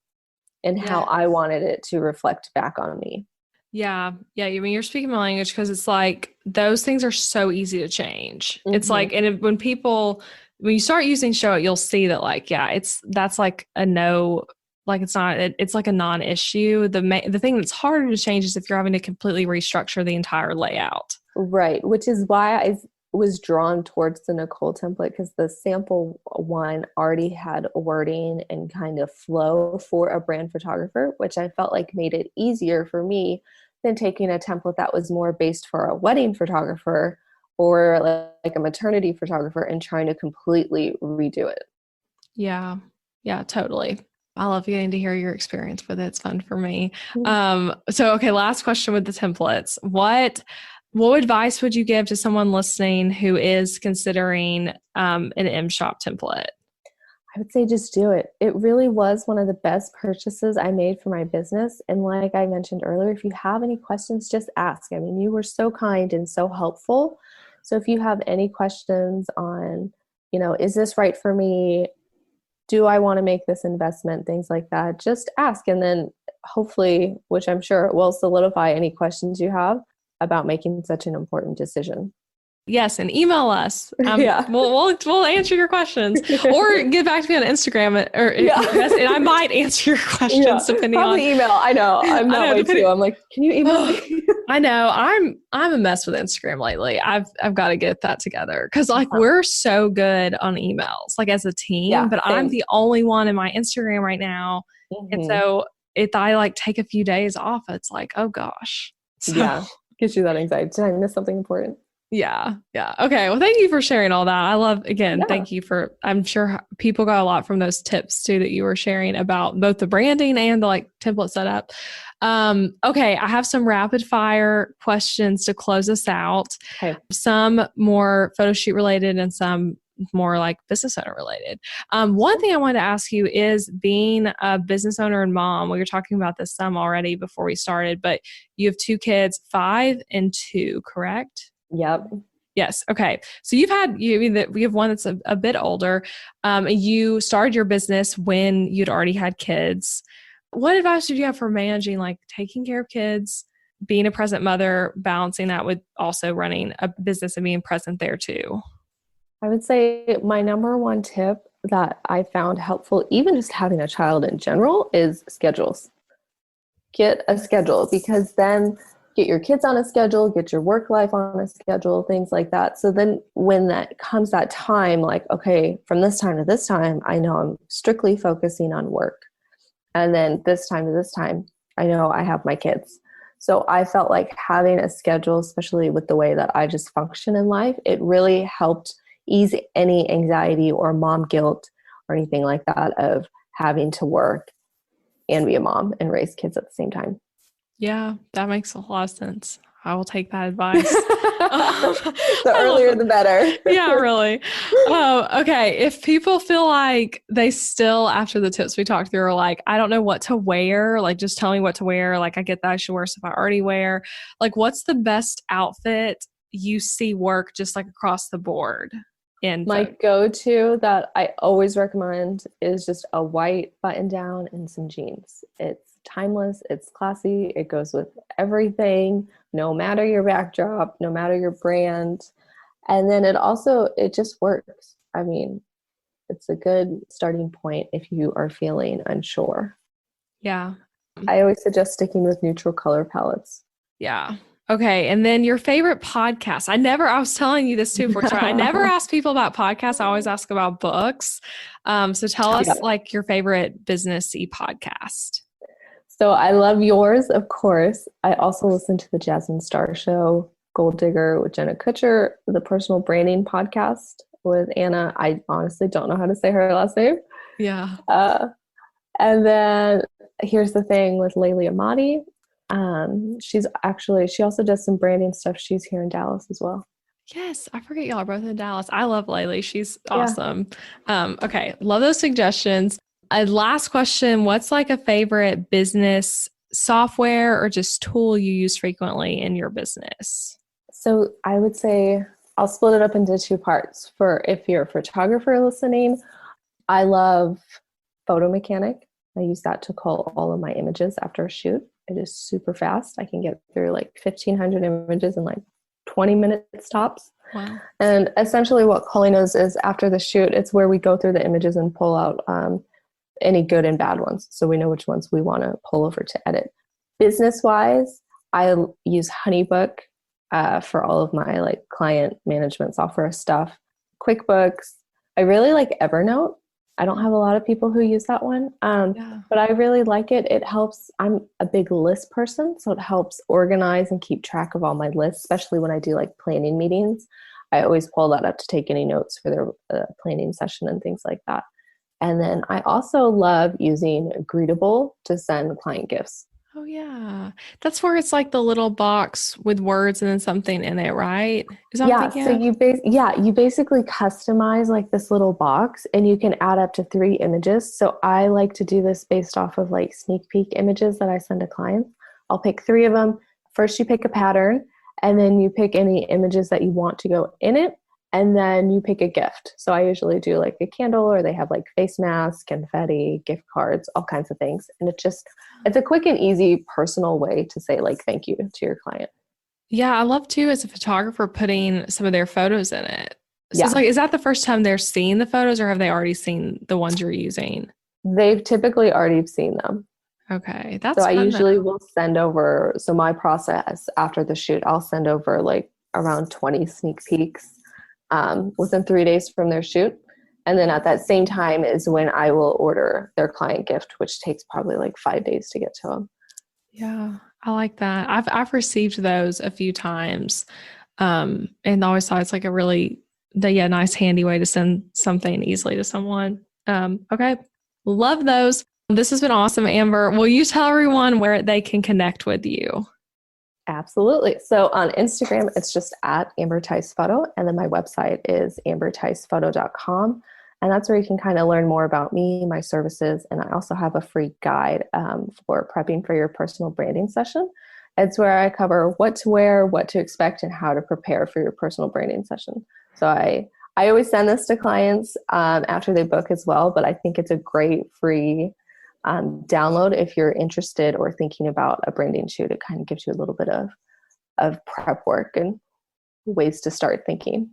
and how I wanted it to reflect back on me.
Yeah. Yeah. I mean, you're speaking my language because it's like those things are so easy to change. It's like, and when you start using Show It, you'll see that like, yeah, that's like a no, like it's like a non-issue. The thing that's harder to change is if you're having to completely restructure the entire layout.
Right. Which is why I was drawn towards the Nicole template, because the sample one already had wording and kind of flow for a brand photographer, which I felt like made it easier for me than taking a template that was more based for a wedding photographer or like a maternity photographer and trying to completely redo it.
Yeah. Yeah, totally. I love getting to hear your experience with it. It's fun for me. Okay, last question with the templates. What advice would you give to someone listening who is considering an M-Shop template?
I would say just do it. It really was one of the best purchases I made for my business. And like I mentioned earlier, if you have any questions, just ask. I mean, you were so kind and so helpful. So if you have any questions on, is this right for me? Do I want to make this investment? Things like that, just ask. And then hopefully, which I'm sure it will solidify any questions you have about making such an important decision.
Yes, and email us.
Yeah,
we'll answer your questions, or get back to me on Instagram, and I might answer your questions depending
probably
on
email. I know I'm that way too. I'm like, can you email me?
I know I'm a mess with Instagram lately. I've got to get that together because like we're so good on emails, like as a team, but same. I'm the only one in my Instagram right now, and so if I like take a few days off, it's like, oh gosh,
gives you that anxiety. Did I miss something important?
Yeah. Yeah. Okay. Well, thank you for sharing all that. I love, thank you for, I'm sure people got a lot from those tips too, that you were sharing about both the branding and the like template setup. Okay. I have some rapid fire questions to close us out.
Okay.
Some more photo shoot related and some more like business owner related. One thing I wanted to ask you is being a business owner and mom. We were talking about this some already before we started, but you have 2 kids, 5 and 2, correct?
Yep.
Yes. Okay. So we have one that's a bit older. You started your business when you'd already had kids. What advice did you have for managing, like taking care of kids, being a present mother, balancing that with also running a business and being present there too?
I would say my number one tip that I found helpful, even just having a child in general, is schedules. Get a schedule, because then get your kids on a schedule, get your work life on a schedule, things like that. So then when that comes that time, like, okay, from this time to this time, I know I'm strictly focusing on work. And then this time to this time, I know I have my kids. So I felt like having a schedule, especially with the way that I just function in life, it really helped ease any anxiety or mom guilt or anything like that of having to work and be a mom and raise kids at the same time.
Yeah, that makes a lot of sense. I will take that advice.
The earlier, the better.
Yeah, really. Okay. If people feel like they still, after the tips we talked through, are like, I don't know what to wear, like, just tell me what to wear. Like, I get that I should wear stuff I already wear. Like, what's the best outfit you see work just like across the board?
My go-to that I always recommend is just a white button down and some jeans. It's timeless, it's classy, it goes with everything, no matter your backdrop, no matter your brand. And then it just works. I mean, it's a good starting point if you are feeling unsure.
Yeah.
I always suggest sticking with neutral color palettes.
Yeah. Okay. And then your favorite podcast. I was telling you this too before. I never ask people about podcasts. I always ask about books. So tell us like your favorite business-y podcast.
So I love yours, of course. I also listen to the Jasmine Star Show, Gold Digger with Jenna Kutcher, the Personal Branding Podcast with Anna. I honestly don't know how to say her last name.
Yeah.
And then here's the thing with Layli Amati. She also does some branding stuff. She's here in Dallas as well.
Yes, I forget y'all are both in Dallas. I love Layli. She's awesome. Yeah. Okay, love those suggestions. Last question, what's like a favorite business software or just tool you use frequently in your business?
So I would say I'll split it up into 2 parts. For if you're a photographer listening, I love Photo Mechanic. I use that to cull all of my images after a shoot. It is super fast. I can get through like 1,500 images in like 20 minutes tops.
Wow.
And essentially what culling is after the shoot, it's where we go through the images and pull out any good and bad ones. So we know which ones we want to pull over to edit. Business-wise, I use HoneyBook for all of my like client management software stuff. QuickBooks. I really like Evernote. I don't have a lot of people who use that one, but I really like it. It helps. I'm a big list person, so it helps organize and keep track of all my lists, especially when I do like planning meetings. I always pull that up to take any notes for their planning session and things like that. And then I also love using Greetable to send client gifts.
Oh yeah. That's where it's like the little box with words and then something in it, right? Is that
Yeah, so you basically customize like this little box and you can add up to 3 images. So I like to do this based off of like sneak peek images that I send to clients. I'll pick 3 of them. First you pick a pattern and then you pick any images that you want to go in it. And then you pick a gift. So I usually do like a candle, or they have like face masks, confetti, gift cards, all kinds of things. And it's a quick and easy personal way to say like thank you to your client.
Yeah, I love too, as a photographer, putting some of their photos in it. So
Yeah.
it's like, is that the first time they're seeing the photos, or have they already seen the ones you're using?
They've typically already seen them.
Okay, that's
so
fun.
I usually will send over, so my process after the shoot, I'll send over like around 20 sneak peeks within 3 days from their shoot. And then at that same time is when I will order their client gift, which takes probably like 5 days to get to them.
Yeah, I like that. I've received those a few times, and always thought it's like a really nice, handy way to send something easily to someone. Okay, love those. This has been awesome, Amber. Will you tell everyone where they can connect with you?
Absolutely. So on Instagram, it's just at Amber Tice Photo. And then my website is amberticephoto.com. And that's where you can kind of learn more about me, my services. And I also have a free guide for prepping for your personal branding session. It's where I cover what to wear, what to expect, and how to prepare for your personal branding session. So I always send this to clients after they book as well, but I think it's a great free download if you're interested or thinking about a branding shoot. It kind of gives you a little bit of prep work and ways to start thinking.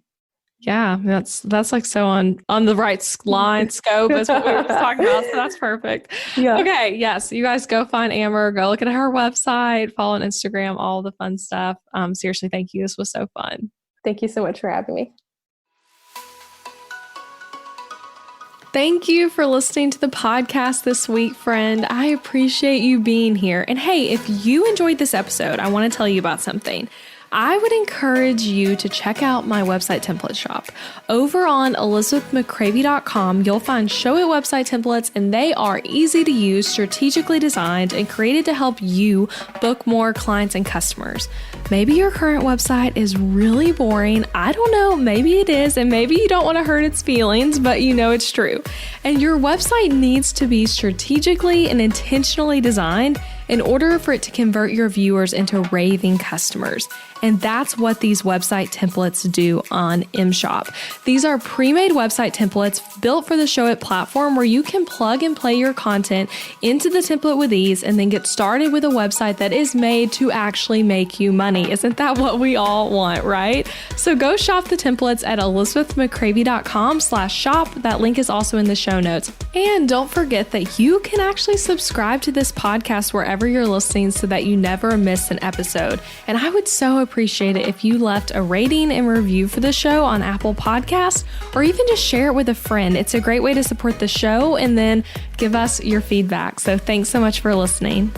Yeah, that's like so on the right line scope as what we were just talking about. So that's perfect.
Yeah.
Okay. Yes. You guys go find Amber, go look at her website, follow on Instagram, all the fun stuff. Seriously, thank you. This was so fun.
Thank you so much for having me.
Thank you for listening to the podcast this week, friend. I appreciate you being here. And hey, if you enjoyed this episode, I want to tell you about something. I would encourage you to check out my website template shop. Over on elizabethmccravy.com, you'll find Show It website templates, and they are easy to use, strategically designed, and created to help you book more clients and customers. Maybe your current website is really boring. I don't know, maybe it is, and maybe you don't want to hurt its feelings, but you know it's true. And your website needs to be strategically and intentionally designed in order for it to convert your viewers into raving customers. And that's what these website templates do on MShop. These are pre-made website templates built for the Show It platform, where you can plug and play your content into the template with ease and then get started with a website that is made to actually make you money. Isn't that what we all want, right? So go shop the templates at elizabethmccravy.com/shop. That link is also in the show notes. And don't forget that you can actually subscribe to this podcast wherever you're listening so that you never miss an episode. And I would so appreciate it if you left a rating and review for the show on Apple Podcasts, or even just share it with a friend. It's a great way to support the show and then give us your feedback. So thanks so much for listening.